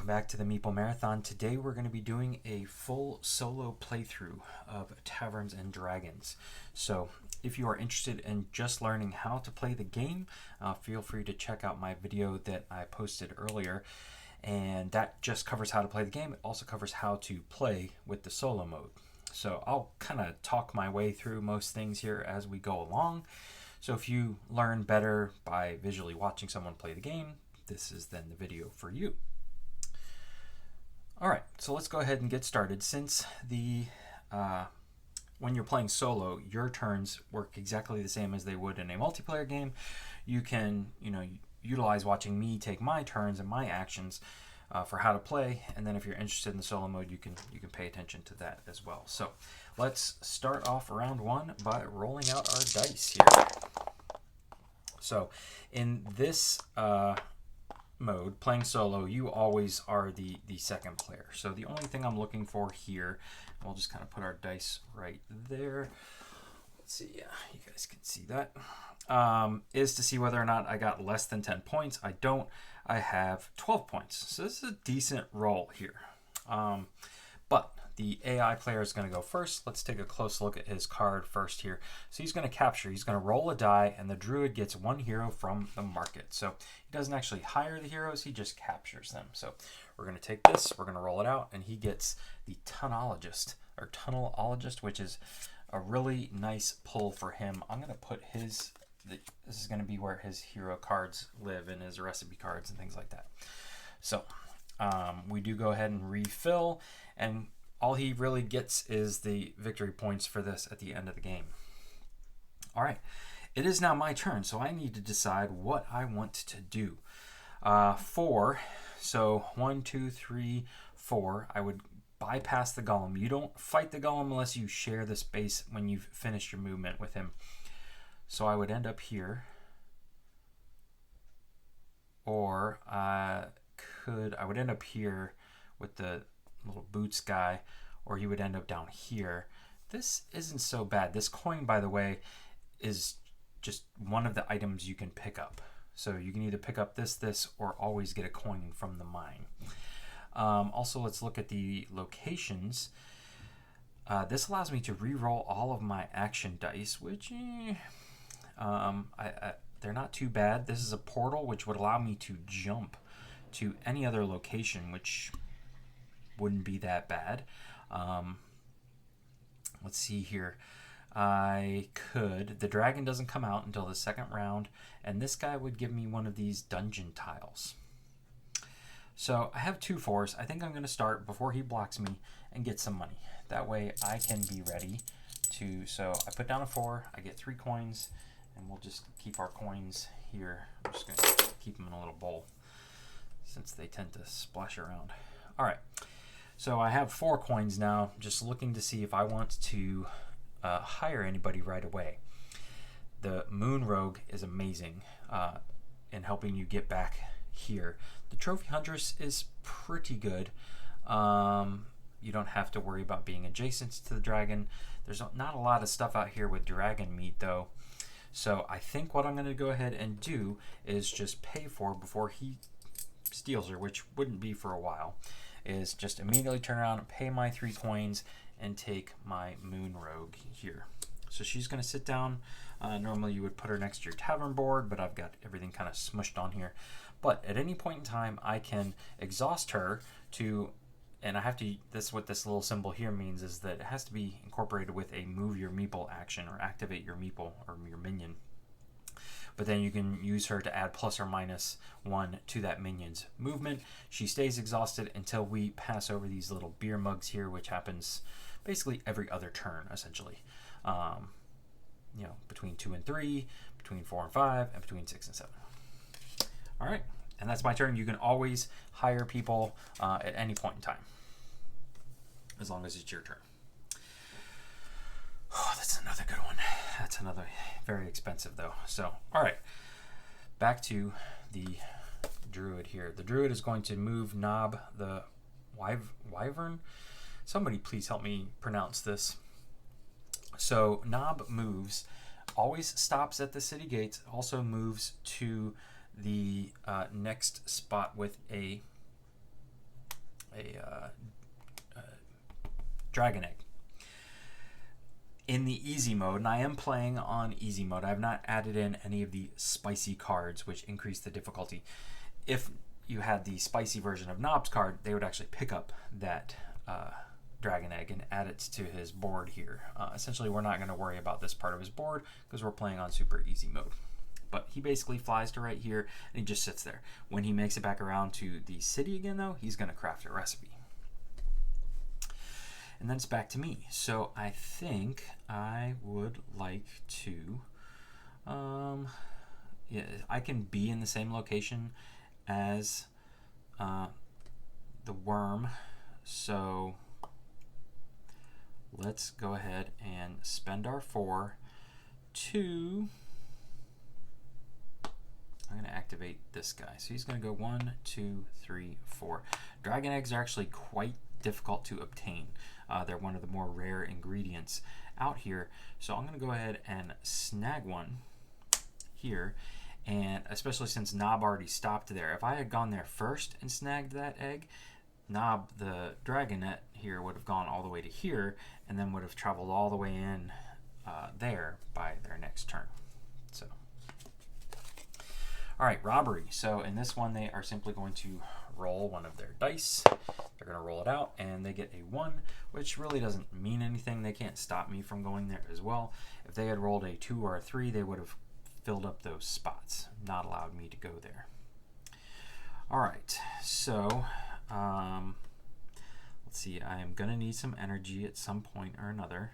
welcome back to the Meeple Marathon. Today we're going to be doing a full solo playthrough of Taverns and Dragons. So if you are interested in just learning how to play the game, feel free to check out my video that I posted earlier. And that just covers how to play the game. It also covers how to play with the solo mode. So I'll kind of talk my way through most things here as we go along. So if you learn better by visually watching someone play the game, this is then the video for you. Alright, so let's go ahead and get started. Since when you're playing solo, your turns work exactly the same as they would in a multiplayer game. You can, utilize watching me take my turns and my actions for how to play, and then if you're interested in the solo mode, you can pay attention to that as well. So let's start off round one by rolling out our dice here. So in this mode, playing solo, you always are the second player. So the only thing I'm looking for here, we'll just kind of put our dice right there. Let's see, yeah, you guys can see that, is to see whether or not I got less than 10 points. I don't. I have 12 points. So this is a decent roll here. But the AI player is going to go first. Let's take a close look at his card first here. So he's going to capture. He's going to roll a die, and the druid gets one hero from the market. So he doesn't actually hire the heroes. He just captures them. So we're going to take this. We're going to roll it out, and he gets the Tunnelologist, which is a really nice pull for him. I'm going to put this is going to be where his hero cards live and his recipe cards and things like that. So we do go ahead and refill, and all he really gets is the victory points for this at the end of the game. All right, it is now my turn, so I need to decide what I want to do. 4, so 1, 2, 3, 4. I would bypass the golem. You don't fight the golem unless you share the space when you've finished your movement with him. So I would end up here, or I would end up here with the little boots guy, or he would end up down here. This isn't so bad. This coin, by the way, is just one of the items you can pick up. So you can either pick up this, or always get a coin from the mine. Also, let's look at the locations. This allows me to re-roll all of my action dice, which they're not too bad. This is a portal, which would allow me to jump to any other location, which wouldn't be that bad. Let's see here. The dragon doesn't come out until the second round, and this guy would give me one of these dungeon tiles. So I have 2 4s. I think I'm going to start before he blocks me and get some money. That way I can be ready to, so I put down a 4, I get 3 coins, and we'll just keep our coins here. I'm just going to keep them in a little bowl since they tend to splash around. All right, so I have 4 coins now, just looking to see if I want to hire anybody right away. The Moon Rogue is amazing in helping you get back here. The Trophy Huntress is pretty good. You don't have to worry about being adjacent to the dragon. There's not a lot of stuff out here with dragon meat, though. So I think what I'm going to go ahead and do is just pay for before he steals her, which wouldn't be for a while, is just immediately turn around and pay my 3 coins and take my Moon Rogue here. So she's going to sit down. Normally you would put her next to your tavern board, but I've got everything kind of smushed on here. But at any point in time, I can exhaust her to, and I have to, what this little symbol here means is that it has to be incorporated with a move your meeple action, or activate your meeple or your minion. But then you can use her to add ±1 to that minion's movement. She stays exhausted until we pass over these little beer mugs here, which happens basically every other turn, essentially. Between 2 and 3, between 4 and 5, and between 6 and 7. All right, and that's my turn. You can always hire people at any point in time, as long as it's your turn. Oh, that's another good one. That's another very expensive, though. So, all right, back to the druid here. The druid is going to move Nob the wyvern. Somebody please help me pronounce this. So Nob moves, always stops at the city gates, also moves to the next spot with a dragon egg. In the easy mode, and I am playing on easy mode, I have not added in any of the spicy cards, which increase the difficulty. If you had the spicy version of Nob's card, they would actually pick up that dragon egg and add it to his board here. Essentially, we're not going to worry about this part of his board because we're playing on super easy mode. But he basically flies to right here, and he just sits there. When he makes it back around to the city again, though, he's going to craft a recipe. And then it's back to me. So I think I would like to... yeah, I can be in the same location as the worm. So let's go ahead and spend our 4 to... I'm going to activate this guy. So he's going to go 1, 2, 3, 4. Dragon eggs are actually quite difficult to obtain. They're one of the more rare ingredients out here. So I'm going to go ahead and snag one here. And especially since Nob already stopped there. If I had gone there first and snagged that egg, Nob, the dragonet here, would have gone all the way to here and then would have traveled all the way in there by their next turn. So, all right, robbery. So in this one, they are simply going to roll one of their dice. They're going to roll it out, and they get a 1, which really doesn't mean anything. They can't stop me from going there as well. If they had rolled a 2 or a 3, they would have filled up those spots, not allowed me to go there. All right, so let's see. I am going to need some energy at some point or another.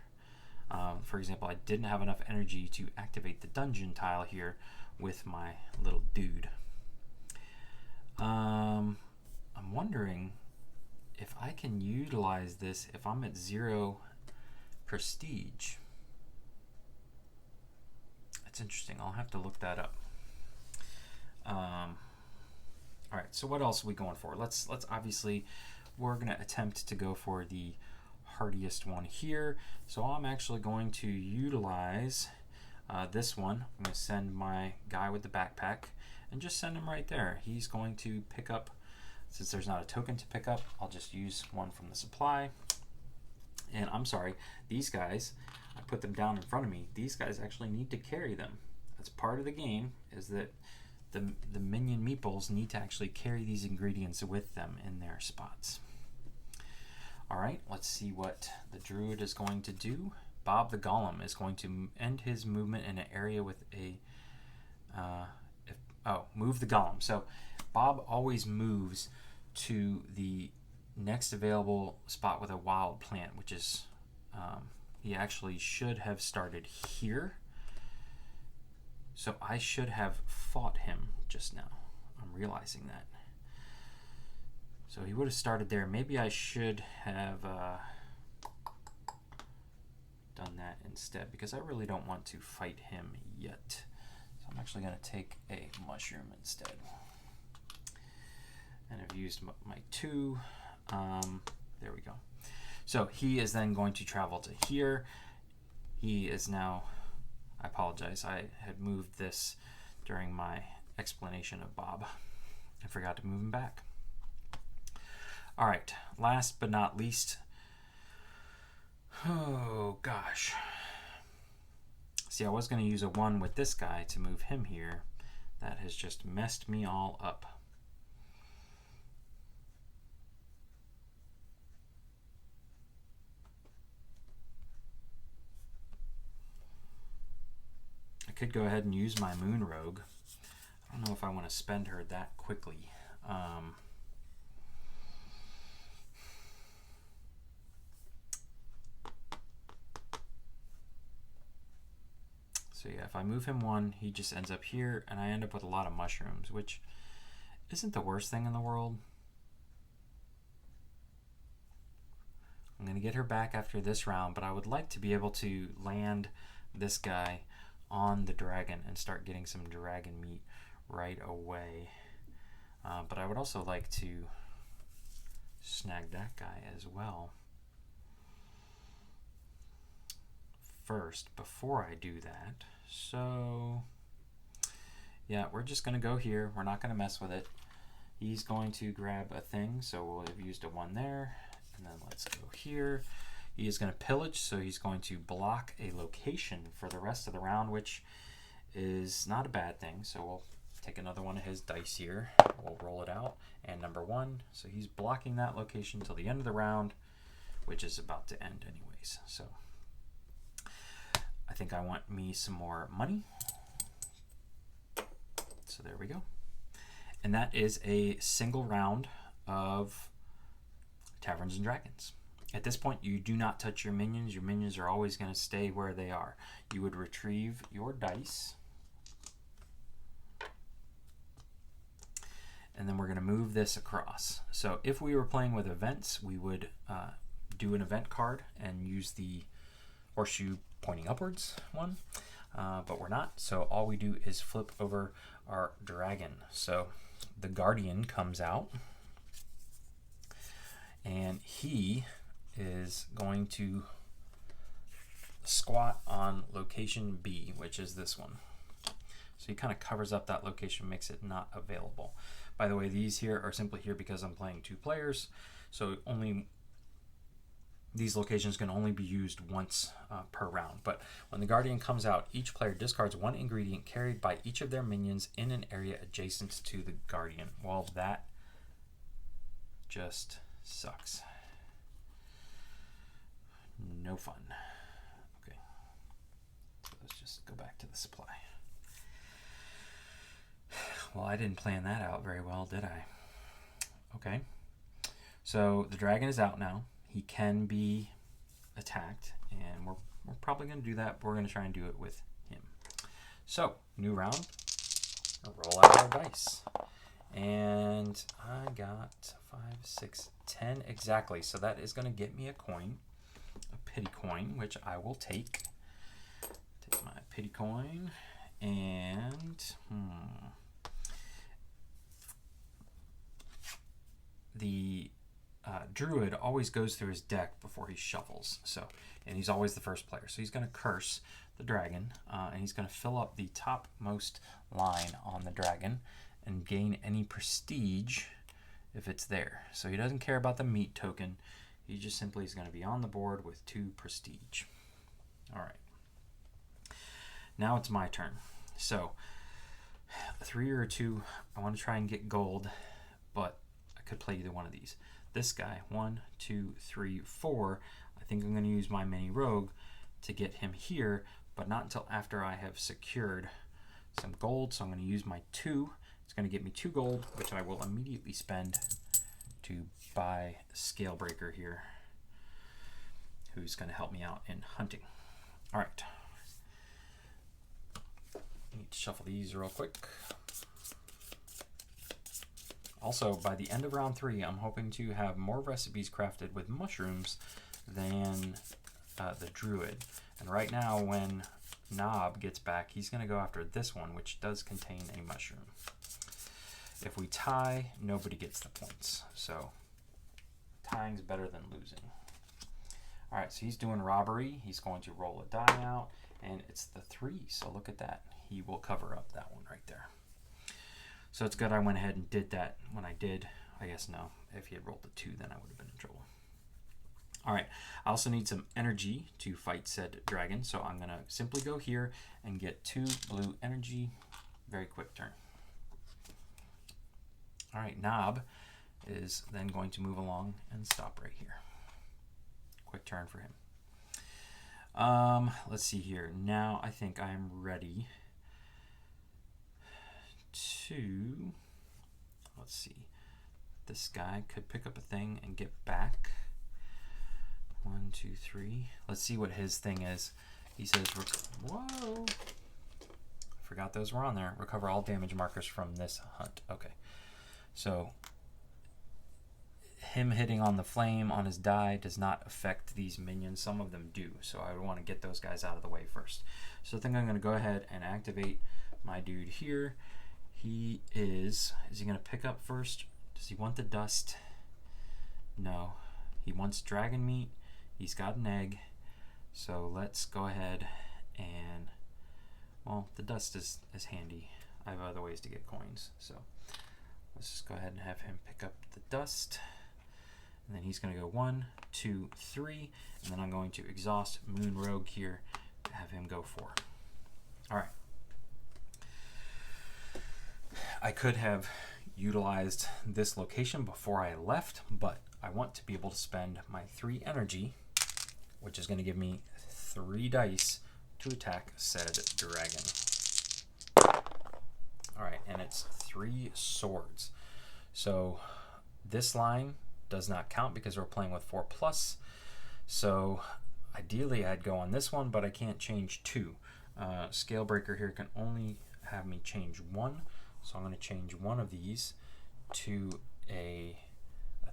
For example, I didn't have enough energy to activate the dungeon tile here with my little dude. I'm wondering if I can utilize this if I'm at 0 prestige. That's interesting. I'll have to look that up. All right, so what else are we going for? Let's obviously, we're going to attempt to go for the hardiest one here. So I'm actually going to utilize this one. I'm going to send my guy with the backpack and just send him right there. He's going to pick up, since there's not a token to pick up, I'll just use one from the supply. And I'm sorry, these guys, I put them down in front of me. These guys actually need to carry them. That's part of the game, is that the minion meeples need to actually carry these ingredients with them in their spots. All right, let's see what the druid is going to do. Bob the Golem is going to end his movement in an area with a... move the Golem. So Bob always moves to the next available spot with a wild plant, which is... he actually should have started here. So I should have fought him just now. I'm realizing that. So he would have started there. Maybe I should have done that instead, because I really don't want to fight him yet. So I'm actually going to take a mushroom instead. And I've used my 2. There we go. So he is then going to travel to here. He is now... I apologize. I had moved this during my explanation of Bob. I forgot to move him back. All right. Last but not least. Oh, gosh. See, I was going to use a 1 with this guy to move him here. That has just messed me all up. I could go ahead and use my Moon Rogue. I don't know if I want to spend her that quickly. So yeah, if I move him 1, he just ends up here, and I end up with a lot of mushrooms, which isn't the worst thing in the world. I'm going to get her back after this round, but I would like to be able to land this guy on the dragon and start getting some dragon meat right away. But I would also like to snag that guy as well first before I do that. So yeah, we're just going to go here. We're not going to mess with it. He's going to grab a thing, so we'll have used a 1 there. And then let's go here. He is going to pillage, so he's going to block a location for the rest of the round, which is not a bad thing. So we'll take another one of his dice here. We'll roll it out. And number 1, so he's blocking that location till the end of the round, which is about to end anyways. So I think I want me some more money. So there we go. And that is a single round of Taverns and Dragons. At this point, you do not touch your minions. Your minions are always going to stay where they are. You would retrieve your dice. And then we're going to move this across. So if we were playing with events, we would do an event card and use the horseshoe pointing upwards one. But we're not. So all we do is flip over our dragon. So the Guardian comes out. And he is going to squat on location B, which is this one. So he kind of covers up that location, makes it not available. By the way, these here are simply here because I'm playing 2 players. So only these locations can only be used once per round. But when the Guardian comes out, each player discards 1 ingredient carried by each of their minions in an area adjacent to the Guardian. Well, that just sucks. No fun. Okay. So let's just go back to the supply. Well, I didn't plan that out very well, did I? Okay. So the dragon is out now. He can be attacked, and we're probably going to do that, but we're going to try and do it with him. So, new round. I'll roll out our dice. And I got 5, 6, 10 exactly. So that is going to get me a coin, a pity coin, which I will take. Take my pity coin, and the druid always goes through his deck before he shuffles. So, and he's always the first player. So he's going to curse the dragon, and he's going to fill up the topmost line on the dragon and gain any prestige if it's there. So he doesn't care about the meat token. He just simply is going to be on the board with 2 prestige. All right. Now it's my turn. So 3 or 2, I want to try and get gold, but I could play either one of these. This guy, 1, 2, 3, 4. I think I'm going to use my mini rogue to get him here, but not until after I have secured some gold. So I'm going to use my 2. It's going to get me 2 gold, which I will immediately spend to buy Scalebreaker here, who's going to help me out in hunting. All right. I need to shuffle these real quick. Also, by the end of round 3, I'm hoping to have more recipes crafted with mushrooms than the druid. And right now, when Knob gets back, he's going to go after this one, which does contain a mushroom. If we tie, nobody gets the points. So tying's better than losing. All right, so he's doing robbery. He's going to roll a die out, and it's the 3. So look at that. He will cover up that one right there. So it's good I went ahead and did that when I did. I guess no. If he had rolled the 2, then I would have been in trouble. All right. I also need some energy to fight said dragon. So I'm going to simply go here and get 2 blue energy. Very quick turn. All right. Knob is then going to move along and stop right here. Quick turn for him. Let's see here. Now I think I am ready to, let's see, this guy could pick up a thing and get back. 1, 2, 3. Let's see what his thing is. He says, whoa, forgot those were on there. Recover all damage markers from this hunt. Okay, so him hitting on the flame on his die does not affect these minions. Some of them do, so I would want to get those guys out of the way first. So I think I'm going to go ahead and activate my dude here. He is he going to pick up first? Does he want the dust? No. He wants dragon meat. He's got an egg. So let's go ahead and, well, the dust is handy. I have other ways to get coins. So Let's just go ahead and have him pick up the dust. And then he's going to go 1, 2, 3. And then I'm going to exhaust Moon Rogue here to have him go 4. All right. I could have utilized this location before I left, but I want to be able to spend my 3 energy, which is going to give me 3 dice to attack said dragon. All right, and it's 3 swords. So this line does not count because we're playing with 4+. So ideally I'd go on this one, but I can't change 2. Scale breaker here can only have me change 1. So I'm going to change one of these to a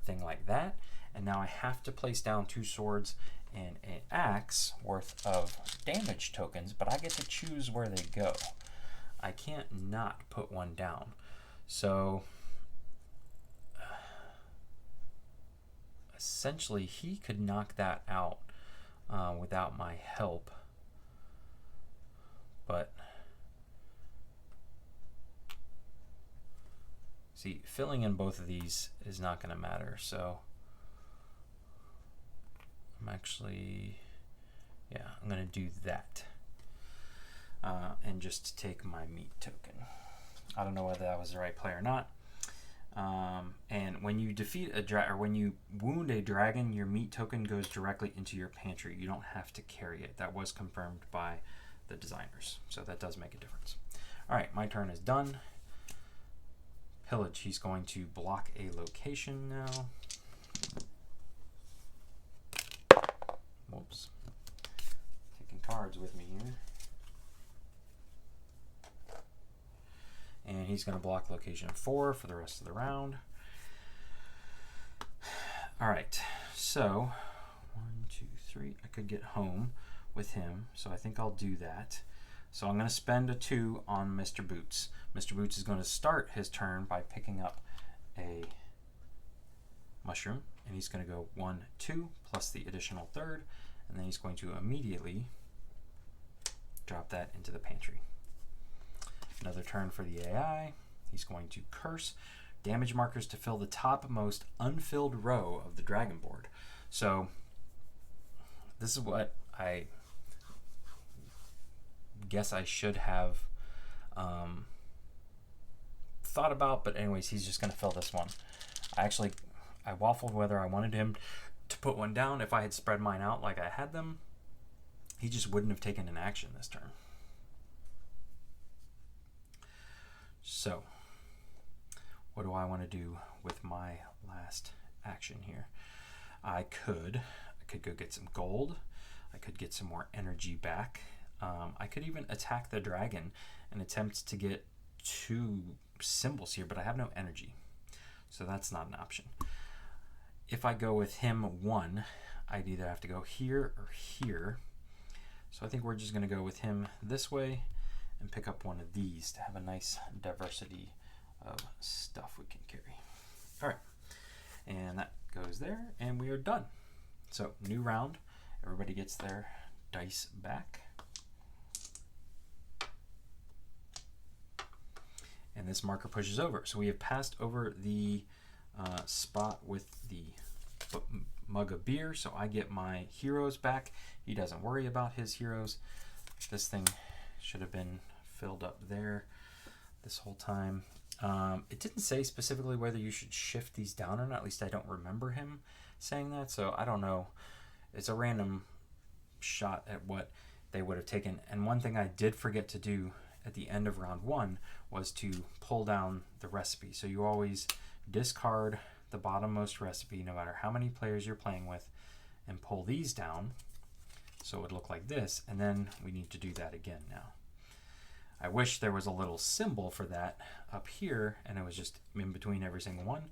thing like that. And now I have to place down 2 swords and an axe worth of damage tokens, but I get to choose where they go. I can't not put one down. So essentially he could knock that out without my help. But see, filling in both of these is not going to matter. So I'm actually, I'm going to do that. And just take my meat token. I don't know whether that was the right play or not. And when you defeat a or when you wound a dragon, your meat token goes directly into your pantry. You don't have to carry it. That was confirmed by the designers, so that does make a difference. All right, my turn is done. Pillage. He's going to block a location now. Whoops. Taking cards with me here. And he's going to block location 4 for the rest of the round. All right, so 1, 2, 3. I could get home with him, so I think I'll do that. So I'm going to spend a 2 on Mr. Boots. Mr. Boots is going to start his turn by picking up a mushroom, and he's going to go 1, 2, plus the additional 3rd, and then he's going to immediately drop that into the pantry. Another turn for the AI. He's going to curse damage markers to fill the topmost unfilled row of the dragon board. So this is what I guess I should have thought about, but anyways, he's just going to fill this one. I waffled whether I wanted him to put one down. If I had spread mine out like I had them, he just wouldn't have taken an action this turn. So what do I want to do with my last action here? I could go get some gold. I could get some more energy back. I could even attack the dragon and attempt to get 2 symbols here, but I have no energy, so that's not an option. If I go with him 1, I'd either have to go here or here. So I think we're just going to go with him this way and pick up one of these to have a nice diversity of stuff we can carry. All right, and that goes there, and we are done. So new round, everybody gets their dice back. And this marker pushes over. So we have passed over the spot with the mug of beer, so I get my heroes back. He doesn't worry about his heroes. This thing should have been filled up there this whole time. It didn't say specifically whether you should shift these down or not. At least I don't remember him saying that, so I don't know. It's a random shot at what they would have taken. And one thing I did forget to do at the end of round 1 was to pull down the recipe. So you always discard the bottommost recipe no matter how many players you're playing with and pull these down so it would look like this, and then we need to do that again now. I wish there was a little symbol for that up here and it was just in between every single one.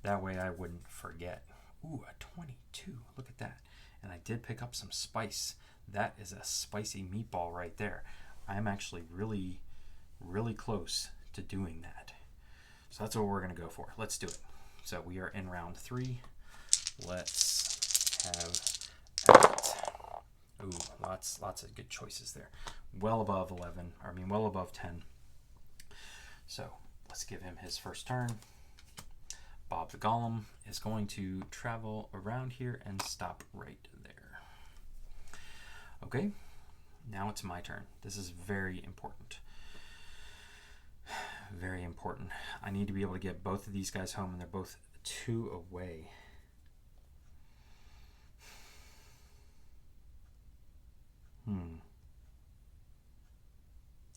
That way I wouldn't forget. Ooh, a 22, look at that. And I did pick up some spice. That is a spicy meatball right there. I'm actually really, really close to doing that. So that's what we're going to go for. Let's do it. So we are in round 3. Let's have that. Ooh, lots of good choices there. Well above 11, well above 10. So let's give him his first turn. Bob the Golem is going to travel around here and stop right there. Okay, now it's my turn. This is very important. Very important. I need to be able to get both of these guys home, and they're both 2 away.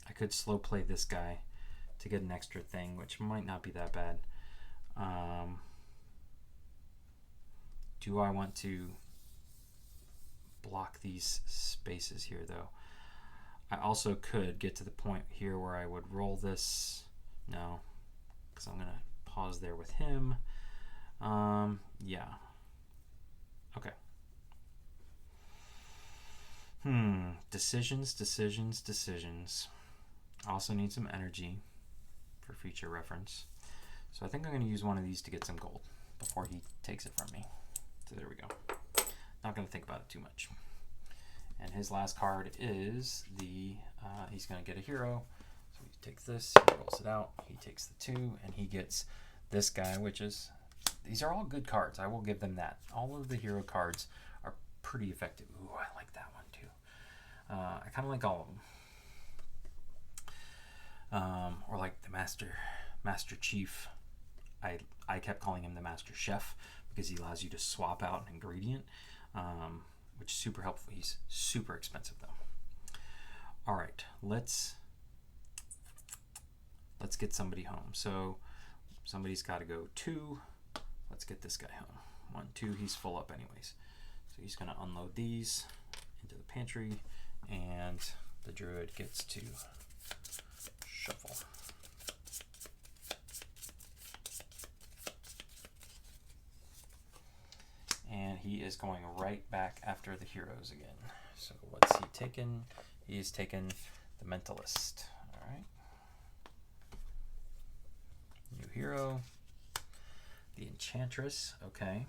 I could slow play this guy to get an extra thing, which might not be that bad. Do I want to block these spaces here, though? I also could get to the point here where I would roll this. No, because I'm going to pause there with him. Yeah. Okay. Decisions, decisions, decisions. I also need some energy for future reference. So I think I'm going to use one of these to get some gold before he takes it from me. So there we go. Not going to think about it too much. And his last card is the, he's going to get a hero. So he takes this, he rolls it out, he takes the 2, and he gets this guy, which is, these are all good cards. I will give them that. All of the hero cards are pretty effective. Ooh, I like that one too. I kind of like all of them. Or like the Master Chief. I kept calling him the Master Chef because he allows you to swap out an ingredient, which is super helpful. He's super expensive though. All right, let's get somebody home. So somebody's got to go 2. Let's get this guy home. 1, 2. He's full up anyways. So he's going to unload these into the pantry, and the druid gets to shuffle. And he is going right back after the heroes again. So what's he taken? He's taken the Mentalist. All right. New hero. The Enchantress. Okay.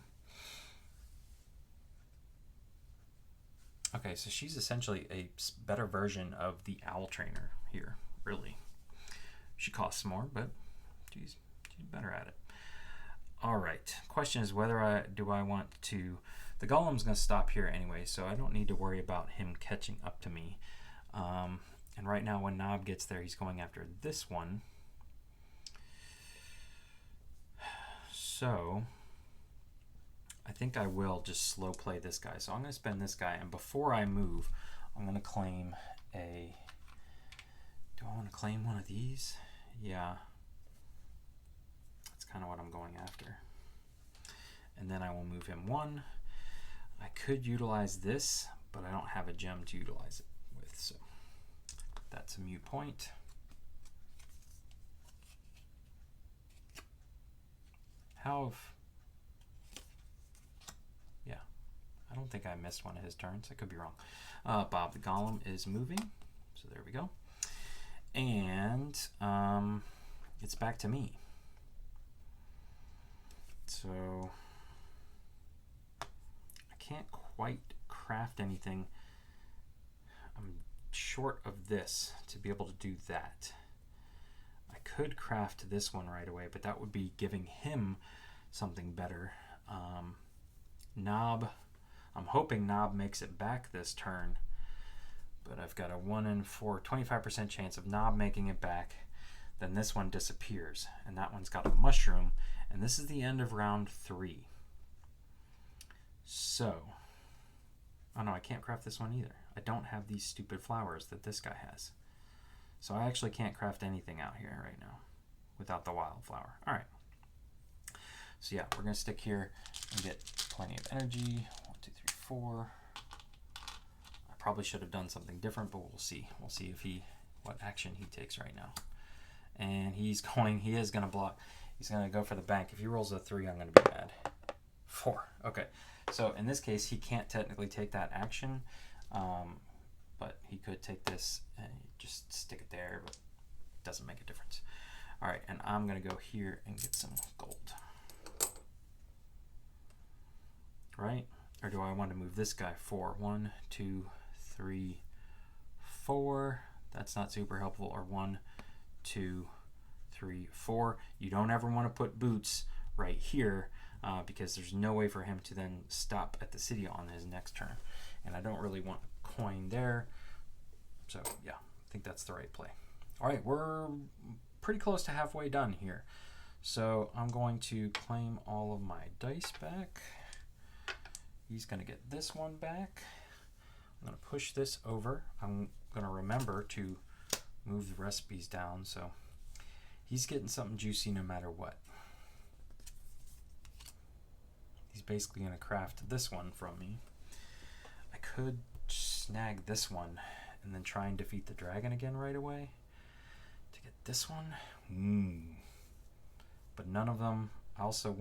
Okay, so she's essentially a better version of the Owl Trainer here, really. She costs more, but she's better at it. All right, question is whether I want to, the Golem's going to stop here anyway, so I don't need to worry about him catching up to me. And right now when Nob gets there, he's going after this one. So I think I will just slow play this guy. So I'm going to spend this guy, and before I move, I'm going to claim a, do I want to claim one of these? Yeah. That's kind of what I'm going after. And then I will move him 1. I could utilize this, but I don't have a gem to utilize it with, so that's a moot point. Yeah, I don't think I missed one of his turns. I could be wrong. Bob the Golem is moving, so there we go. And it's back to me. So I can't quite craft anything. I'm short of this to be able to do that. I could craft this one right away, but that would be giving him something better. Nob, I'm hoping Nob makes it back this turn, but I've got a 1 in 4, 25% chance of Nob making it back. Then this one disappears, and that one's got a mushroom, and this is the end of round 3. So, oh no, I can't craft this one either. I don't have these stupid flowers that this guy has. So I actually can't craft anything out here right now without the wildflower. All right. So yeah, we're gonna stick here and get plenty of energy. 1, 2, 3, 4. I probably should have done something different, but we'll see. We'll see if what action he takes right now. And he is gonna block. He's gonna go for the bank. If he rolls a 3, I'm gonna be mad. 4. Okay. So in this case, he can't technically take that action, but he could take this and just stick it there, but it doesn't make a difference. All right, and I'm gonna go here and get some gold. Right? Or do I want to move this guy 4? 1, 2, 3, 4. That's not super helpful. Or 1, 2, 3, 4. You don't ever want to put boots right here because there's no way for him to then stop at the city on his next turn. And I don't really want a coin there. So yeah, I think that's the right play. All right, we're pretty close to halfway done here. So I'm going to claim all of my dice back. He's going to get this one back. I'm going to push this over. I'm going to remember to move the recipes down, so he's getting something juicy no matter what. He's basically going to craft this one from me. I could snag this one and then try and defeat the dragon again right away to get this one. But none of them. I also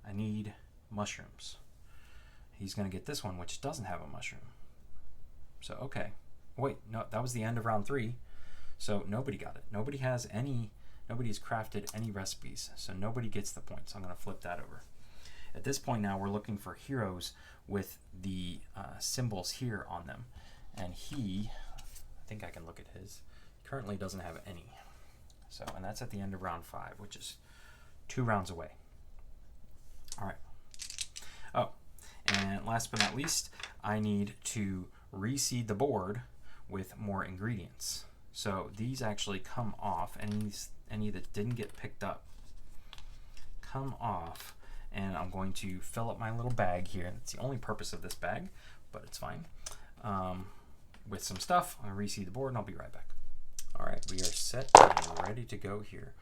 I need mushrooms. He's going to get this one, which doesn't have a mushroom. So, okay. Wait, no, that was the end of round 3. So nobody got it. Nobody's crafted any recipes. So nobody gets the points. I'm going to flip that over. At this point now, we're looking for heroes with the symbols here on them. And I think I can look at his, currently doesn't have any. So, and that's at the end of round 5, which is 2 rounds away. All right. Oh, and last but not least, I need to reseed the board with more ingredients. So these actually come off, any that didn't get picked up come off, and I'm going to fill up my little bag here. That's the only purpose of this bag, but it's fine. With some stuff, I'm going to reseed the board and I'll be right back. All right, we are set and ready to go here.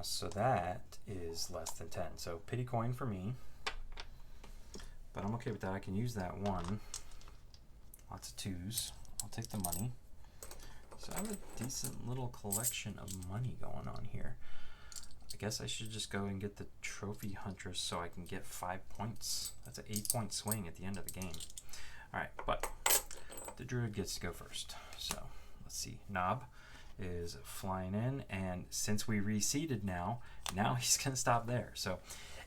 So that is less than 10. So pity coin for me, but I'm okay with that. I can use that one. Lots of 2s. I'll take the money. So I have a decent little collection of money going on here. I guess I should just go and get the trophy huntress so I can get 5 points. That's an 8-point swing at the end of the game. All right, but the druid gets to go first. So let's see. Knob is flying in, and since we reseeded now he's going to stop there. So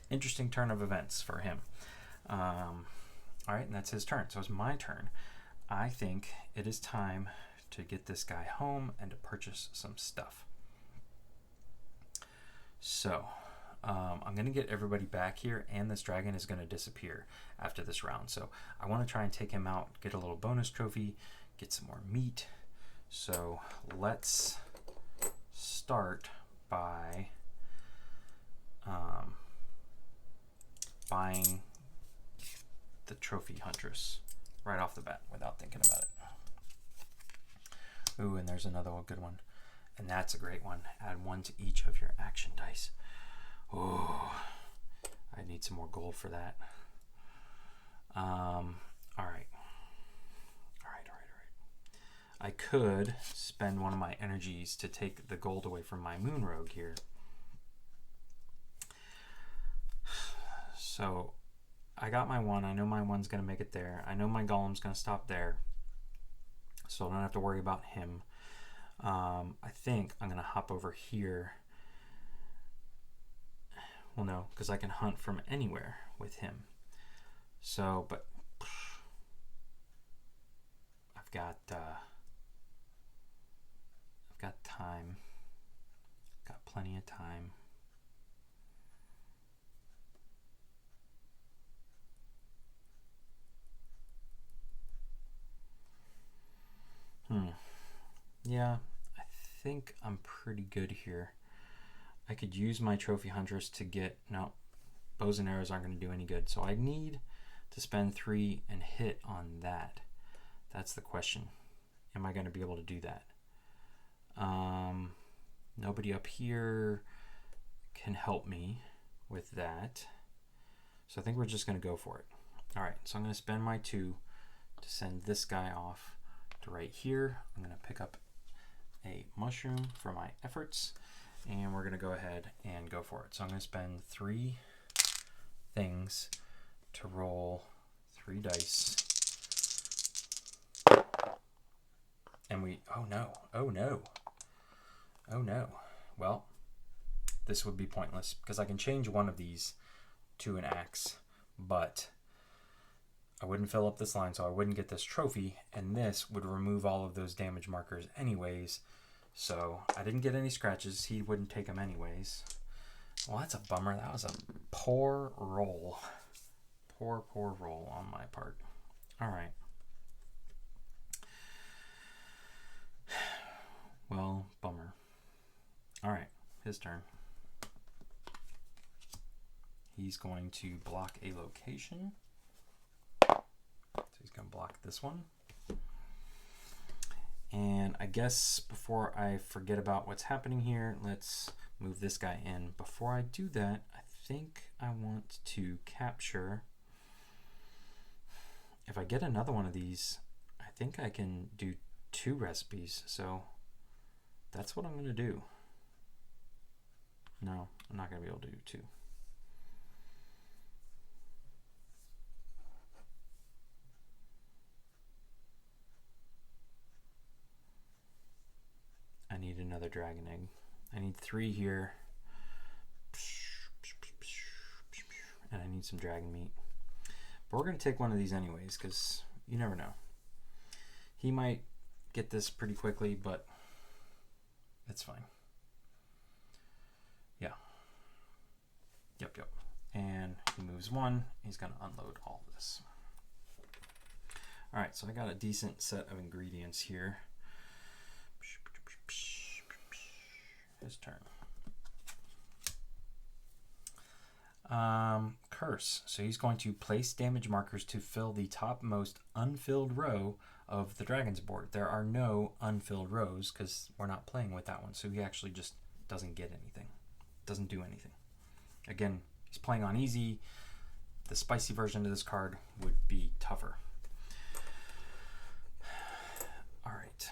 interesting turn of events for him. All right, and that's his turn. So it's my turn. I think it is time to get this guy home and to purchase some stuff. So I'm going to get everybody back here, and this dragon is going to disappear after this round. So I want to try and take him out, get a little bonus trophy, get some more meat. So let's start by buying the trophy huntress right off the bat without thinking about it. Ooh, and there's another good one. And that's a great one. Add 1 to each of your action dice. Ooh, I need some more gold for that. All right. I could spend one of my energies to take the gold away from my moon rogue here. So I got my 1. I know my 1's going to make it there. I know my golem's going to stop there. So I don't have to worry about him. I think I'm going to hop over here. Well, no, because I can hunt from anywhere with him. So, but I've got time. Got plenty of time. Yeah, I think I'm pretty good here. I could use my trophy huntress to get... No, bows and arrows aren't going to do any good. So I need to spend 3 and hit on that. That's the question. Am I going to be able to do that? Nobody up here can help me with that. So I think we're just going to go for it. All right, so I'm going to spend my 2 to send this guy off to right here. I'm going to pick up a mushroom for my efforts, and we're going to go ahead and go for it. So I'm going to spend 3 things to roll 3 dice. And oh no. Well, this would be pointless because I can change one of these to an axe, but I wouldn't fill up this line, so I wouldn't get this trophy, and this would remove all of those damage markers anyways. So I didn't get any scratches. He wouldn't take them anyways. Well, that's a bummer. That was a poor roll. Poor roll on my part. All right. Well, bummer. All right, his turn. He's going to block a location. So he's going to block this one. And I guess before I forget about what's happening here, let's move this guy in. Before I do that, I think I want to capture. If I get another one of these, I think I can do 2 recipes. So that's what I'm going to do. No, I'm not going to be able to do 2. I need another dragon egg. I need 3 here. And I need some dragon meat. But we're going to take one of these anyways, because you never know. He might get this pretty quickly, but it's fine. Yeah. Yep. And he moves 1. He's going to unload all of this. All right, so I got a decent set of ingredients here. His turn. Curse. So he's going to place damage markers to fill the topmost unfilled row of the dragon's board. There are no unfilled rows because we're not playing with that one. So he actually just doesn't get anything. Doesn't do anything. Again, he's playing on easy. The spicy version of this card would be tougher. All right.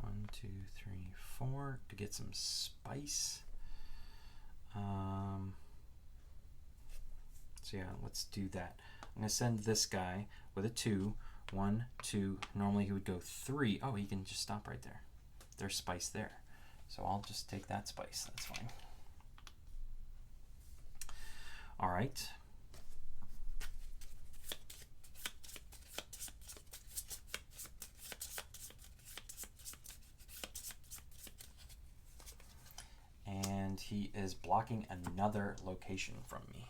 1, 2, 3, 4 to get some spice. So yeah, let's do that. I'm gonna send this guy with a 2. 1, 2. Normally he would go 3. Oh, he can just stop right there. There's spice there. So I'll just take that spice. That's fine. All right. And he is blocking another location from me.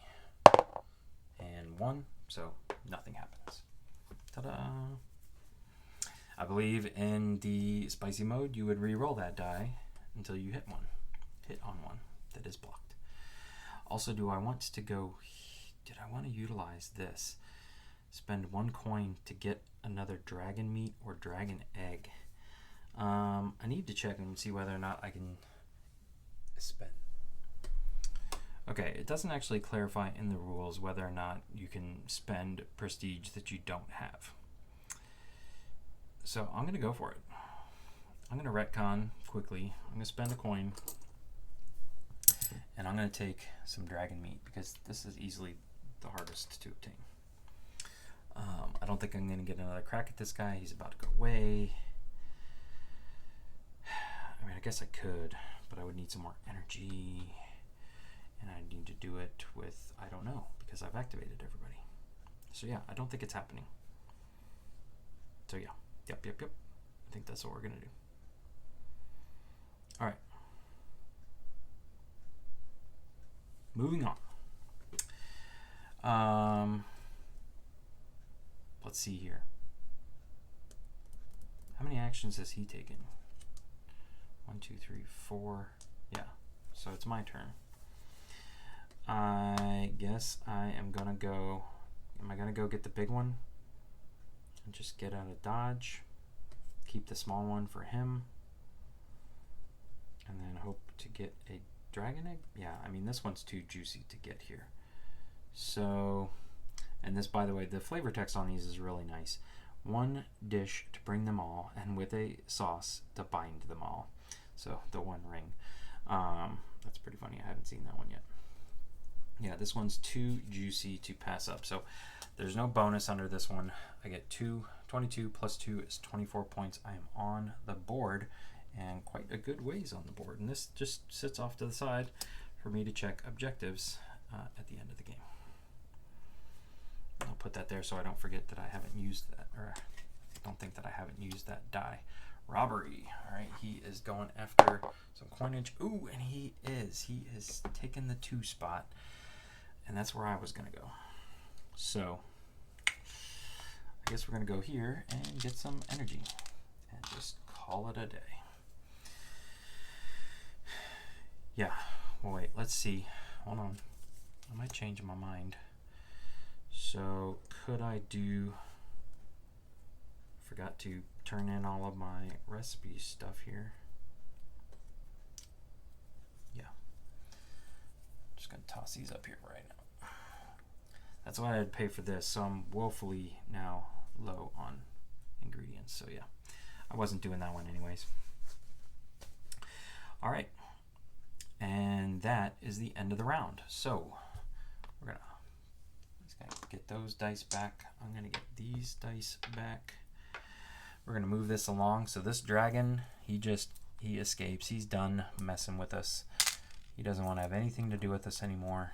And 1, so nothing happens. Ta-da! I believe in the spicy mode, you would re-roll that die until you hit on one that is blocked. Also, do I want to go, did I want to utilize this? Spend 1 coin to get another dragon meat or dragon egg. I need to check and see whether or not I can spend. Okay, it doesn't actually clarify in the rules whether or not you can spend prestige that you don't have. So I'm going to go for it. I'm going to retcon quickly. I'm going to spend a coin. And I'm going to take some dragon meat because this is easily the hardest to obtain. I don't think I'm going to get another crack at this guy. He's about to go away. I mean, I guess I could, but I would need some more energy. And I need to do it with, I don't know, because I've activated everybody. So yeah, I don't think it's happening. So yeah, yep. I think that's what we're going to do. All right. Moving on. Let's see here. How many actions has he taken? 1, 2, 3, 4. Yeah, so it's my turn. I guess I am going to go... Am I going to go get the big one? And just get out of dodge. Keep the small one for him. And then hope to get a dragon egg? Yeah, I mean, this one's too juicy to get here. So, and this, by the way, the flavor text on these is really nice. 1 dish to bring them all, and with a sauce to bind them all. So, the 1 ring. That's pretty funny. I haven't seen that one yet. Yeah, this one's too juicy to pass up. So, there's no bonus under this one. I get 22 plus 2 is 24 points. I am on the board, and quite a good ways on the board. And this just sits off to the side for me to check objectives at the end of the game. I'll put that there so I don't forget that I haven't used that, or I don't think that I haven't used that die Robbery. All right, he is going after some coinage. Ooh, and he is taking the 2 spot, and that's where I was gonna go. So I guess we're gonna go here and get some energy and just call it a day. Yeah. Well, wait. Let's see. Hold on. I might change my mind. So could I do? Forgot to turn in all of my recipe stuff here. Yeah. Just gonna toss these up here right now. That's why I'd pay for this. So I'm woefully now low on ingredients. So yeah, I wasn't doing that one anyways. All right. And that is the end of the round. So we're gonna get those dice back. I'm gonna get these dice back. We're gonna move this along. So this dragon, he escapes. He's done messing with us. He doesn't want to have anything to do with us anymore.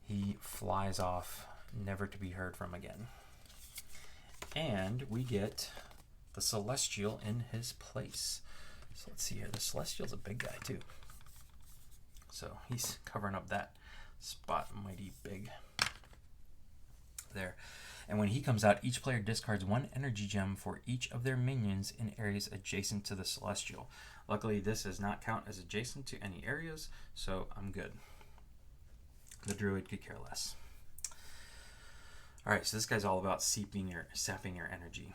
He flies off, never to be heard from again. And we get the Celestial in his place. So let's see here. The Celestial's a big guy too. So he's covering up that spot mighty big there. And when he comes out, each player discards 1 energy gem for each of their minions in areas adjacent to the Celestial. Luckily, this does not count as adjacent to any areas, so I'm good. The Druid could care less. All right, so this guy's all about sapping your energy.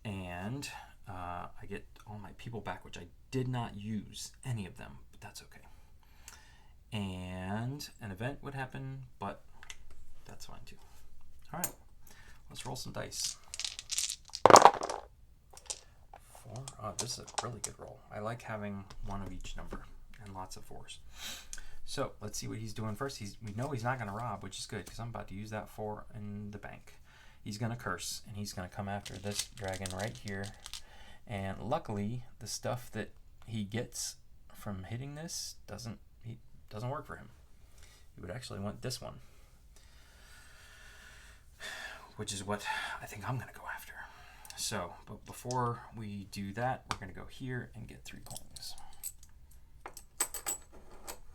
And I get all my people back, which I did not use any of them, but that's okay. And an event would happen, but that's fine too. All right, let's roll some dice. 4. Oh, this is a really good roll. I like having 1 of each number and lots of 4s. So let's see what he's doing first. We know he's not going to rob, which is good because I'm about to use that 4 in the bank. He's going to curse, and he's going to come after this dragon right here. And luckily, the stuff that he gets from hitting this doesn't work for him. He would actually want this one, which is what I think I'm going to go after. So, but before we do that, we're going to go here and get 3 coins.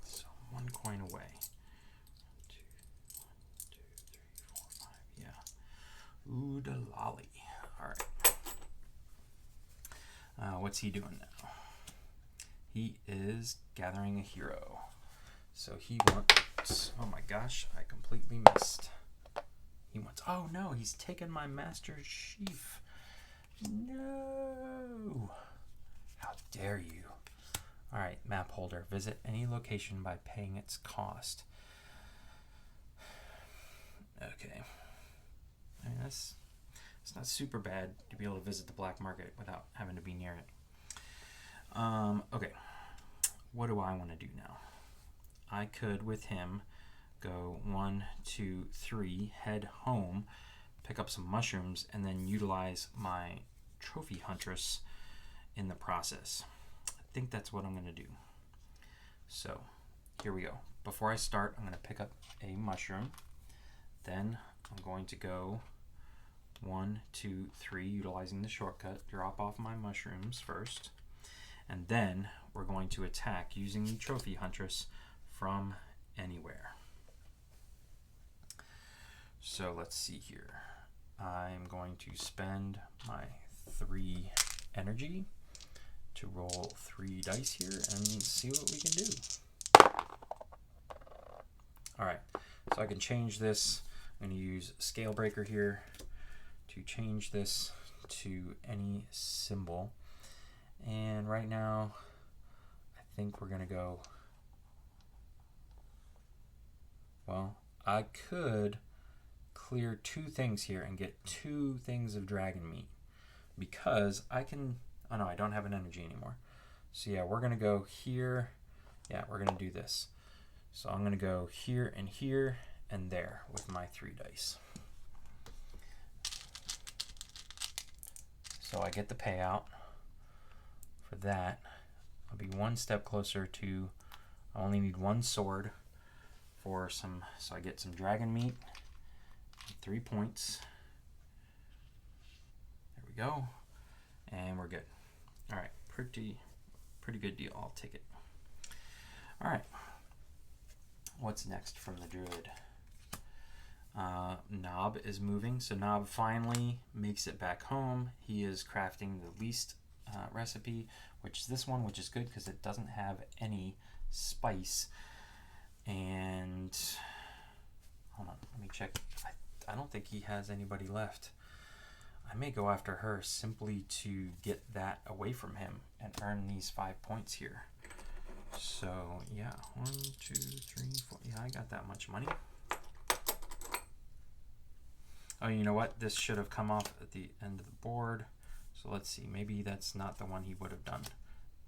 So 1 coin away. 1, 2, 3, 4, 5. Yeah. Ooh, da lolly. All right. What's he doing now? He is gathering a hero. So he wants, oh my gosh, I completely missed. He wants, oh no, he's taken my master's sheaf. No. How dare you? All right, map holder, visit any location by paying its cost. Okay. I mean, it's not super bad to be able to visit the black market without having to be near it. Okay. What do I want to do now? I could, with him, go 1, 2, 3, head home, pick up some mushrooms, and then utilize my trophy huntress in the process. I think that's what I'm going to do. So here we go. Before I start, I'm going to pick up a mushroom. Then I'm going to go 1, 2, 3, utilizing the shortcut, drop off my mushrooms first. And then we're going to attack using the trophy huntress from anywhere. So let's see here. I'm going to spend my 3 energy to roll 3 dice here and see what we can do. All right, so I can change this. I'm going to use Scale Breaker here to change this to any symbol. And right now, I think we're going to go, well, I could clear 2 things here and get 2 things of dragon meat because I can, oh no, I don't have an energy anymore. So yeah, we're going to go here. Yeah, we're going to do this. So I'm going to go here and there with my 3 dice. So I get the payout for that. I'll be 1 step closer to, I only need 1 sword for some, so I get some dragon meat, 3 points. There we go. And we're good. All right, pretty good deal. I'll take it. All right. What's next from the druid? Nob is moving, so Nob finally makes it back home. He is crafting the least recipe, which is this one, which is good because it doesn't have any spice. And hold on, let me check. I don't think he has anybody left. I may go after her simply to get that away from him and earn these 5 points here. So yeah, 1, 2, 3, 4. Yeah, I got that much money. Oh, you know what? This should have come off at the end of the board. So let's see. Maybe that's not the one he would have done.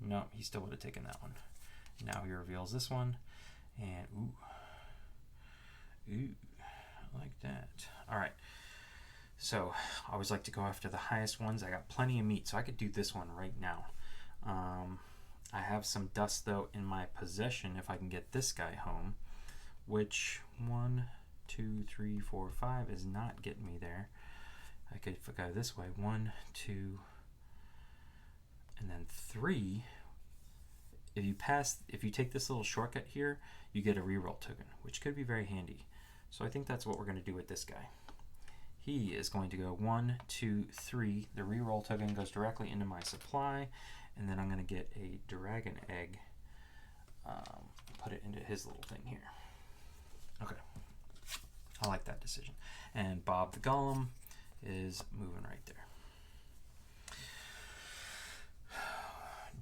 No, he still would have taken that one. Now he reveals this one. And ooh, I like that. All right. So I always like to go after the highest ones. I got plenty of meat, so I could do this one right now. I have some dust, though, in my possession if I can get this guy home, which 1, 2, 3, 4, 5 is not getting me there. I could go this way. 1, 2, and then 3. If you take this little shortcut here, you get a reroll token, which could be very handy. So I think that's what we're going to do with this guy. He is going to go 1, 2, 3. The reroll token goes directly into my supply, and then I'm going to get a dragon egg. Put it into his little thing here. Okay. I like that decision. And Bob the Golem is moving right there.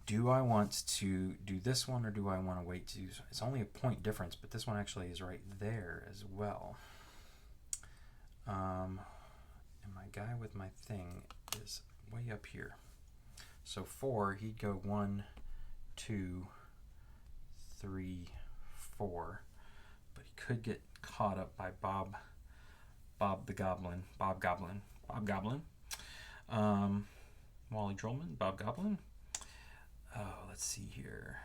Do I want to do this one, or do I want to wait to... It's only a point difference, but this one actually is right there as well. And my guy with my thing is way up here. So 4, he'd go 1, 2, 3, 4. But he could get caught up by Bob the Goblin. Wally Drollman, Bob Goblin. Oh, let's see here.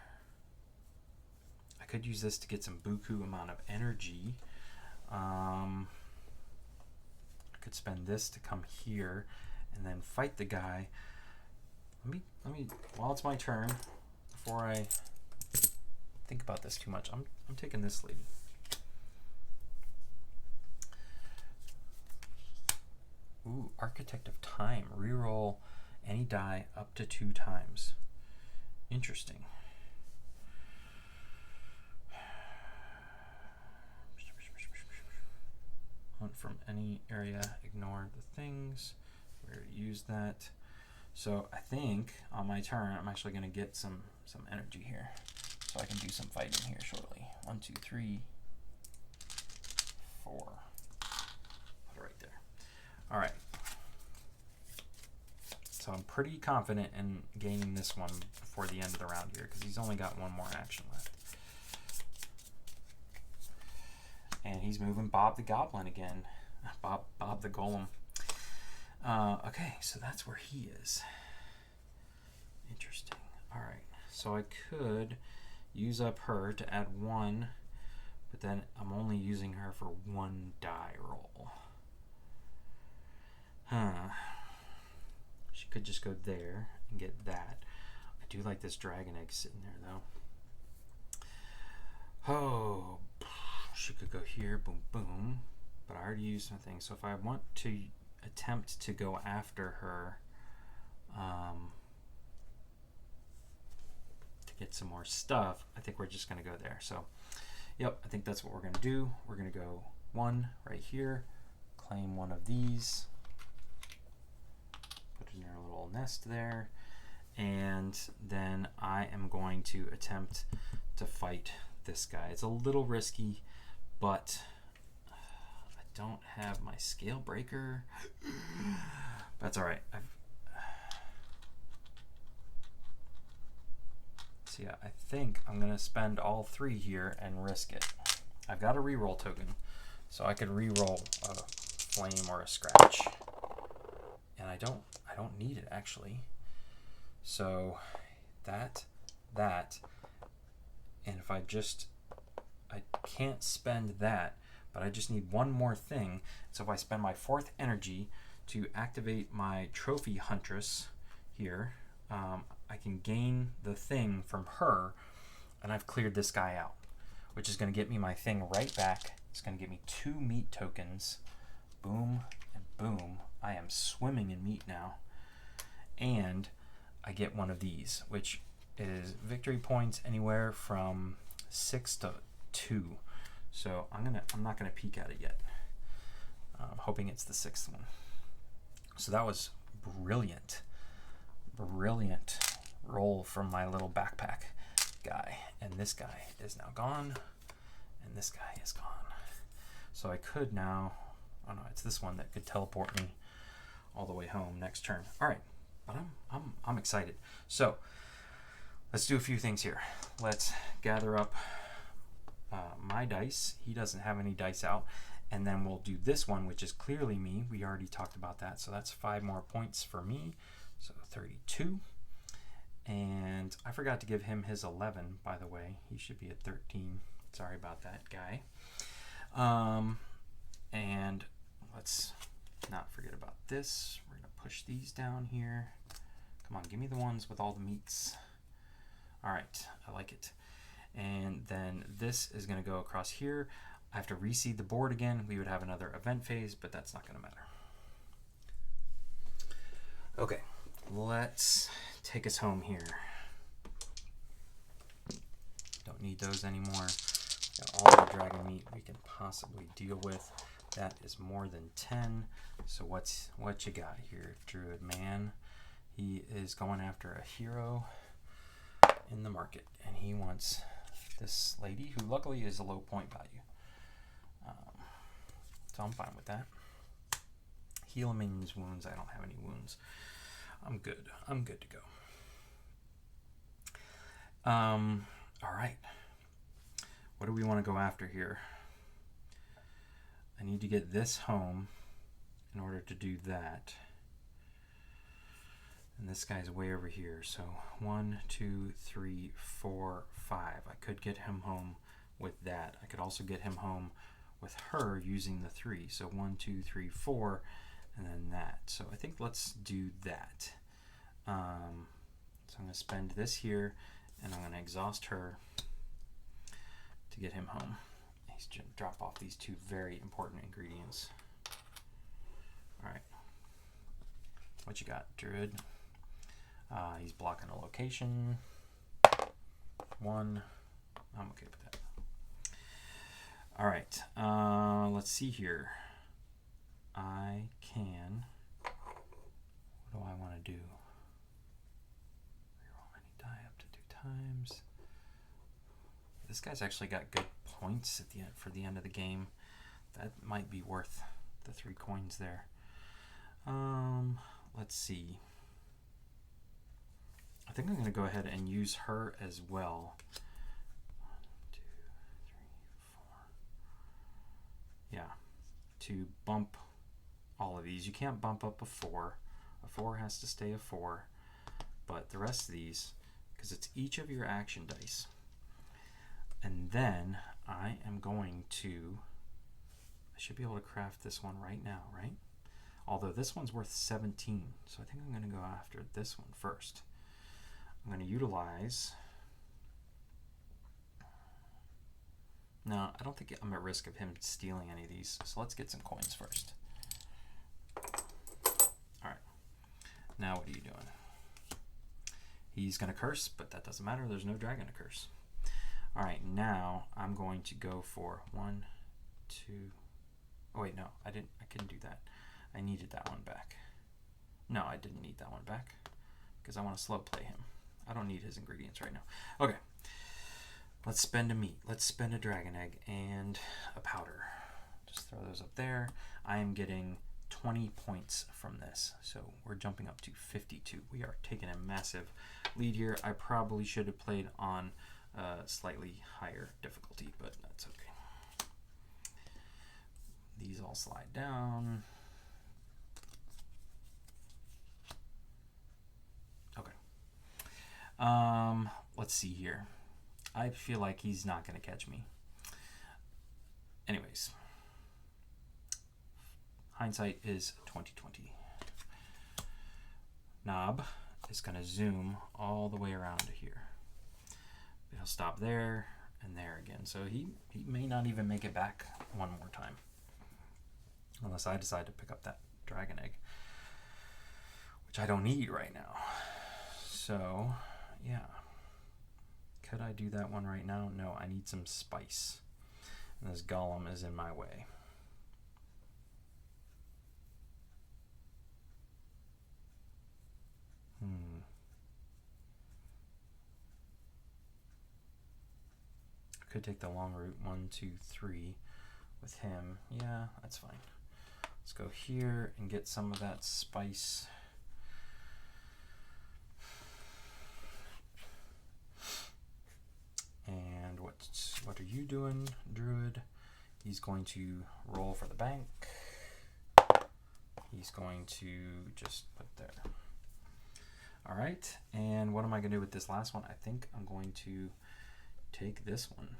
I could use this to get some buku amount of energy. I could spend this to come here and then fight the guy. Let me while it's my turn, before I think about this too much, I'm taking this lady. Ooh, Architect of Time. Reroll any die up to 2 times. Interesting. Hunt from any area, ignore the things. We already used that. So I think on my turn, I'm actually going to get some energy here. So I can do some fighting here shortly. 1, 2, 3, 4. Put it right there. All right. So I'm pretty confident in gaining this one before the end of the round here, because he's only got 1 more action left. And he's moving Bob the Goblin again. Bob the Golem. Okay, so that's where he is. Interesting. All right, so I could use up her to add 1, but then I'm only using her for 1 die roll. She could just go there and get that. I do like this dragon egg sitting there, though. Oh, she could go here, boom, boom. But I already used something. So if I want to attempt to go after her to get some more stuff, I think we're just going to go there. So, yep, I think that's what we're going to do. We're going to go 1 right here, claim 1 of these, put it in our little nest there, and then I am going to attempt to fight this guy. It's a little risky, but I don't have my scale breaker. That's all right. So yeah, I think I'm gonna spend all 3 here and risk it. I've got a reroll token, so I could reroll a flame or a scratch, and I don't need it actually. So that, and if I can't spend that, but I just need 1 more thing. So if I spend my 4th energy to activate my Trophy Huntress here, I can gain the thing from her, and I've cleared this guy out, which is going to get me my thing right back. It's going to give me 2 meat tokens. Boom and boom. I am swimming in meat now. And I get one of these, which is victory points anywhere from 6 to 2. So I'm not gonna peek at it yet. I'm hoping it's the 6th one. So that was brilliant roll from my little backpack guy. And this guy is now gone, and this guy is gone. So I could now, oh no, it's this one that could teleport me all the way home next turn. All right, but I'm excited. So let's do a few things here. Let's gather up my dice. He doesn't have any dice out. And then we'll do this one, which is clearly me. We already talked about that. So that's 5 more points for me. So 32. And I forgot to give him his 11, by the way. He should be at 13. Sorry about that, guy. And let's not forget about this. We're going to push these down here. Come on, give me the ones with all the meats. All right, I like it. And then this is going to go across here. I have to reseed the board again. We would have another event phase, but that's not going to matter. Okay, let's take us home here. Don't need those anymore. Got all the dragon meat we can possibly deal with. That is more than 10. So what you got here, Druid Man? He is going after a hero in the market, and he wants this lady, who luckily is a low point value. So I'm fine with that. Heal minions' wounds. I don't have any wounds. I'm good. I'm good to go. All right. What do we want to go after here? I need to get this home in order to do that. And this guy's way over here. So 1, 2, 3, 4, 5. I could get him home with that. I could also get him home with her using the 3. So 1, 2, 3, 4, and then that. So I think let's do that. So I'm going to spend this here, and I'm going to exhaust her to get him home. He's going to drop off these 2 very important ingredients. All right. What you got, Druid? He's blocking a location. 1. I'm okay with that. All right. Let's see here. I can. What do I want to do? Reroll any die up to 2 times. This guy's actually got good points at the end for the end of the game. That might be worth the 3 coins there. Let's see. I think I'm going to go ahead and use her as well. 1, 2, 3, 4. Yeah, to bump all of these. You can't bump up a 4. A 4 has to stay a 4. But the rest of these, because it's each of your action dice. And then I am going to, I should be able to craft this one right now, right? Although this one's worth 17, so I think I'm going to go after this one first. I'm going to utilize, no, I don't think I'm at risk of him stealing any of these, so let's get some coins first. All right, now what are you doing? He's going to curse, but that doesn't matter, there's no dragon to curse. All right, now I'm going to go for 1, 2, oh wait, no, I couldn't do that. I needed that one back. No, I didn't need that one back because I want to slow play him. I don't need his ingredients right now. Okay, let's spend a meat. Let's spend a dragon egg and a powder. Just throw those up there. I am getting 20 points from this, so we're jumping up to 52. We are taking a massive lead here. I probably should have played on slightly higher difficulty, but that's okay. These all slide down. Okay. Let's see here. I feel like he's not going to catch me. Anyways, hindsight is 20/20. Knob is going to zoom all the way around to here. He'll stop there and there again. So he may not even make it back one more time. Unless I decide to pick up that dragon egg, which I don't need right now. So, yeah. Could I do that one right now? No, I need some spice. And this golem is in my way. I could take the long route, 1, 2, 3 with him. Yeah, that's fine. Let's go here and get some of that spice. And what are you doing, Druid? He's going to roll for the bank. He's going to just put there. All right, and what am I going to do with this last one? I think I'm going to take this one.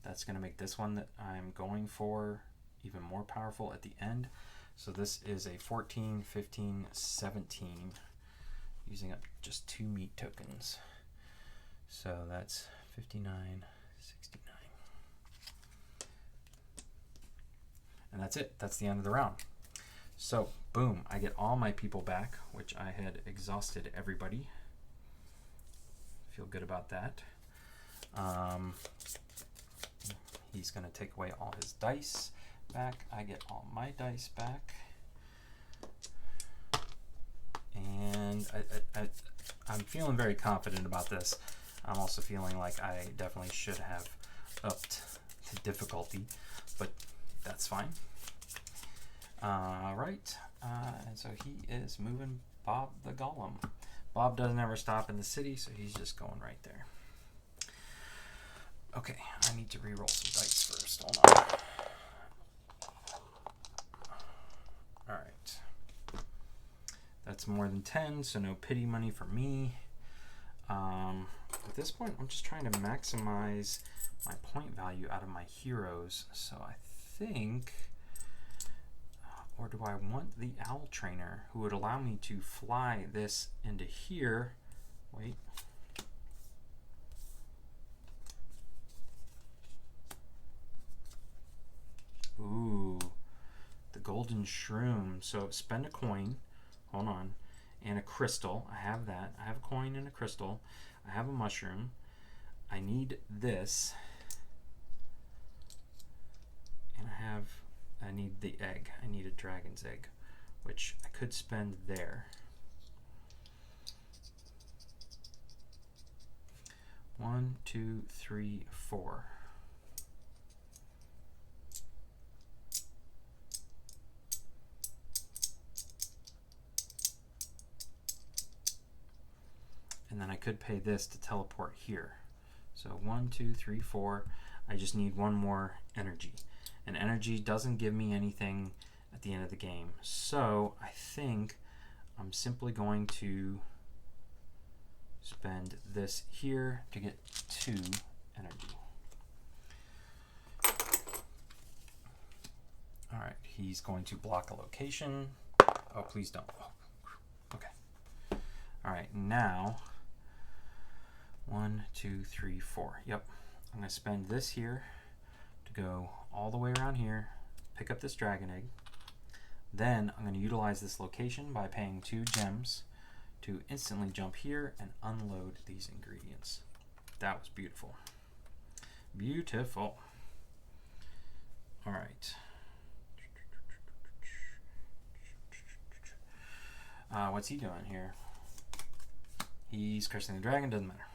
That's going to make this one that I'm going for even more powerful at the end. So this is a 14, 15, 17, using up just 2 meat tokens. So that's 59, 69. And that's it. That's the end of the round. So, boom, I get all my people back, which I had exhausted everybody. Feel good about that. He's going to take away all his dice back. I get all my dice back. And I'm feeling very confident about this. I'm also feeling like I definitely should have upped the difficulty, but that's fine. Right, and so he is moving Bob the Golem. Bob doesn't ever stop in the city, so he's just going right there. Okay, I need to re-roll some dice first. Hold on. All right. That's more than 10, so no pity money for me. At this point, I'm just trying to maximize my point value out of my heroes. So I think, or do I want the owl trainer who would allow me to fly this into here? Wait. Ooh, the golden shroom. So spend a coin, hold on, and a crystal. I have that. I have a coin and a crystal. I have a mushroom. I need this. And I need the egg. I need a dragon's egg, which I could spend there. 1, 2, 3, 4. And then I could pay this to teleport here. So 1, 2, 3, 4. I just need one more energy. And energy doesn't give me anything at the end of the game. So I think I'm simply going to spend this here to get 2 energy. All right, he's going to block a location. Oh, please don't. Oh, okay. All right, now 1, 2, 3, 4. Yep, I'm going to spend this here to go all the way around here, pick up this dragon egg. Then I'm going to utilize this location by paying 2 gems to instantly jump here and unload these ingredients. That was beautiful. Beautiful. All right. What's he doing here? He's cursing the dragon, doesn't matter.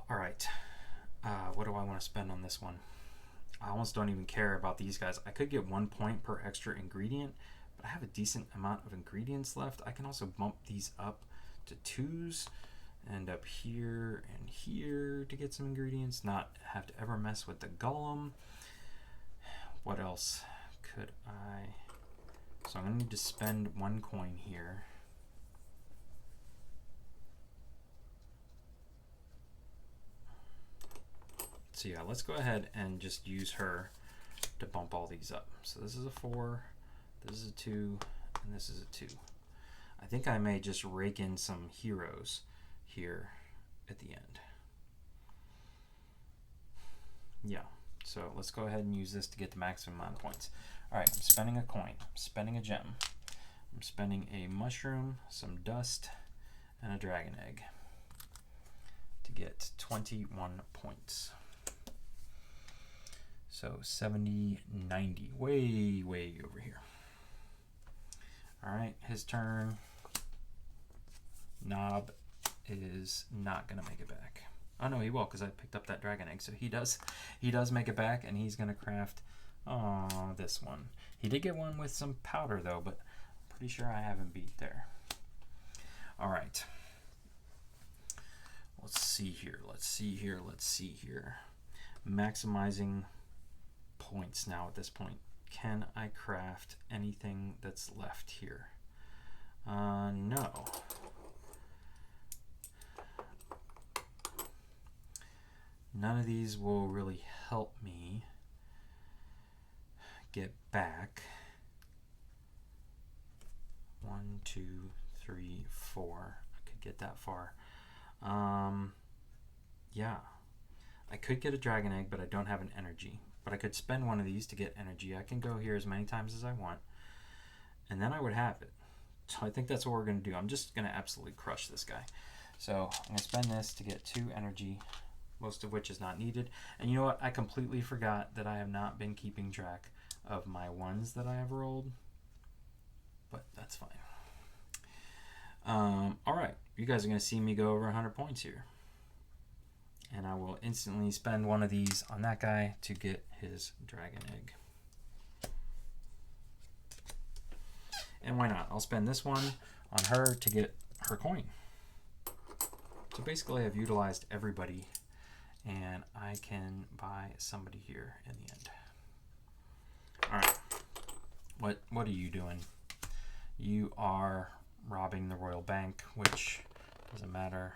All right. What do I want to spend on this one? I almost don't even care about these guys. I could get 1 point per extra ingredient, but I have a decent amount of ingredients left. I can also bump these up to 2s and up here and here to get some ingredients, not have to ever mess with the golem. What else could I? So I'm going to need to spend 1 coin here. So yeah, let's go ahead and just use her to bump all these up. So this is a 4, this is a 2, and this is a 2. I think I may just rake in some heroes here at the end. Yeah, so let's go ahead and use this to get the maximum amount of points. All right, I'm spending a coin, I'm spending a gem, I'm spending a mushroom, some dust, and a dragon egg to get 21 points. So 70, 90, way over here. All right, his turn. Knob is not gonna make it back. Oh no, he will, because I picked up that dragon egg. So he does make it back, and he's gonna craft this one. He did get one with some powder though, but I'm pretty sure I haven't beat there. All right. Let's see here. Maximizing points now at this point. Can I craft anything that's left here? No. None of these will really help me get back. 1, 2, 3, 4. I could get that far. Yeah. I could get a dragon egg, but I don't have an energy. But I could spend one of these to get energy. I can go here as many times as I want. And then I would have it. So I think that's what we're going to do. I'm just going to absolutely crush this guy. So I'm going to spend this to get 2 energy, most of which is not needed. And you know what? I completely forgot that I have not been keeping track of my ones that I have rolled. But that's fine. All right. You guys are going to see me go over 100 points here. And I will instantly spend one of these on that guy to get his dragon egg. And why not? I'll spend this one on her to get her coin. So basically I've utilized everybody, and I can buy somebody here in the end. All right. What are you doing? You are robbing the royal bank, which doesn't matter.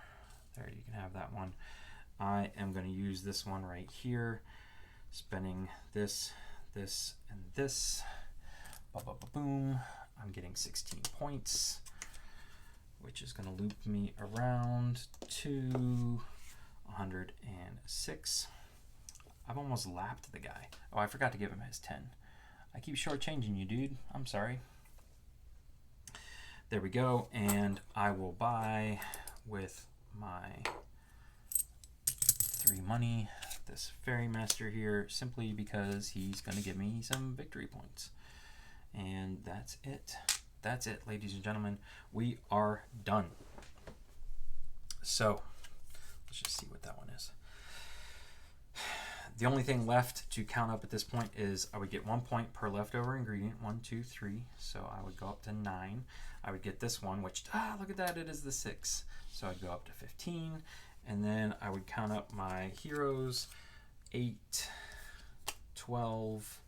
There, you can have that one. I am going to use this one right here, spending this, this, and this. Boom. I'm getting 16 points, which is going to loop me around to 106. I've almost lapped the guy. Oh, I forgot to give him his 10. I keep shortchanging you, dude. I'm sorry. There we go. And I will buy with my 3 money this fairy master here, simply because he's going to give me some victory points. And that's it. That's it, ladies and gentlemen. We are done. So let's just see what that one is. The only thing left to count up at this point is I would get 1 point per leftover ingredient. 1, 2, 3. So I would go up to 9. I would get this one, which, look at that, it is the 6. So I'd go up to 15. And then I would count up my heroes. 8, 12,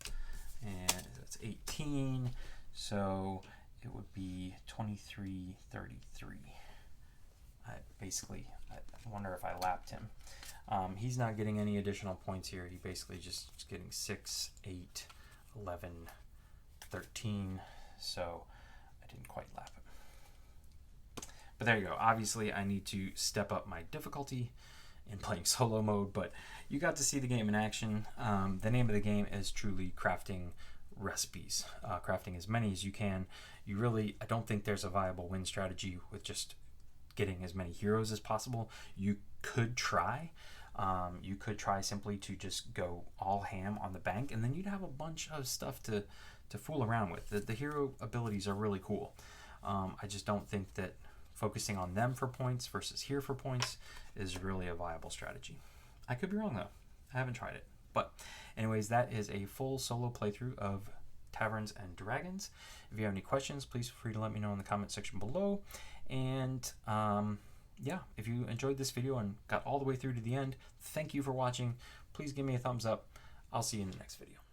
and that's 18. So it would be 23, 33. I wonder if I lapped him. He's not getting any additional points here. He basically just getting 6, 8, 11, 13. So I didn't quite lap him. But there you go. Obviously, I need to step up my difficulty in playing solo mode, but you got to see the game in action. The name of the game is truly crafting recipes, crafting as many as you can. I don't think there's a viable win strategy with just getting as many heroes as possible. You could try simply to just go all ham on the bank, and then you'd have a bunch of stuff to fool around with. The hero abilities are really cool. I just don't think that focusing on them for points versus here for points is really a viable strategy. I could be wrong though. I haven't tried it. But anyways, that is a full solo playthrough of Taverns and Dragons. If you have any questions, please feel free to let me know in the comment section below. And yeah, if you enjoyed this video and got all the way through to the end, thank you for watching. Please give me a thumbs up. I'll see you in the next video.